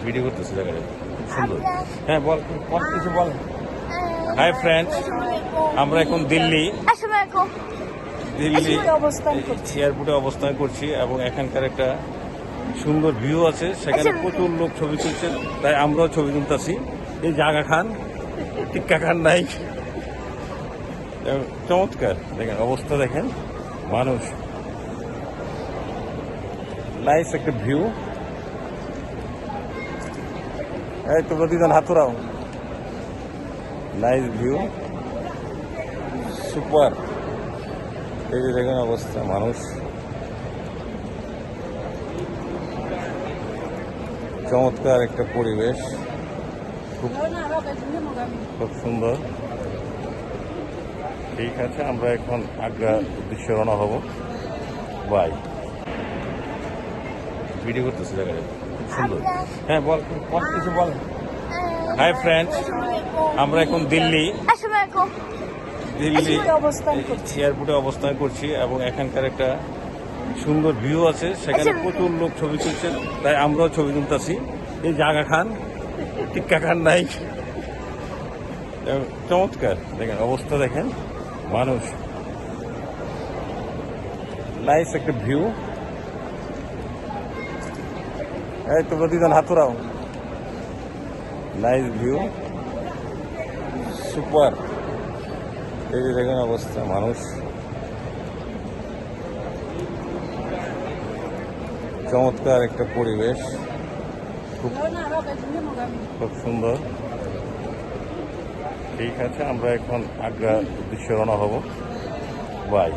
Video করতেছে জায়গায় সুন্দর। হ্যাঁ বল বল কিছু বল। হাই ফ্রেন্ডস, আমরা এখন দিল্লি এয়ারপোর্টে অবস্থান করছি এবং এখানকার একটা সুন্দর ভিউ আছে, সেখানে প্রচুর লোক ছবি তুলছে, তাই আমরাও ছবি তুলতেছি। এই জাগা খান টিক্কা খান নাই, চমৎকার দেখেন অবস্থা, দেখেন মানুষ, নাইস একটা ভিউ। এই তো প্রতিদিন হাতুরাও, নাইস ভিউ, সুপার। এই যে দেখেন অবস্থা, মানুষ, চমৎকার একটা পরিবেশ, খুব খুব সুন্দর। ঠিক আছে, আমরা এখন আগ্রা উদ্দেশ্যে রওনা হব। বাই। ভিডিও করতেছে জায়গায় সুন্দর। হ্যাঁ বল বল কিছু বল। হাই ফ্রেন্ডস, আমরা এখন দিল্লি এয়ারপোর্টে অবস্থান করছি এবং এখানকার একটা সুন্দর ভিউ আছে, সেখানে প্রচুর লোক ছবি তুলছে, তাই আমরাও ছবি তুলতেছি। এই জাগা খান টিক্কা খান নাই, চমৎকার দেখেন অবস্থা, দেখেন মানুষ, নাইস একটা ভিউ। এই তো প্রতিদিন হাতুরাও, নাইস ভিউ, সুপার। এই যে দেখেন অবস্থা, মানুষ, চমৎকার একটা পরিবেশ, খুব খুব সুন্দর। ঠিক আছে, আমরা এখন আগ্রা উদ্দেশ্যে রওনা হব। বাই।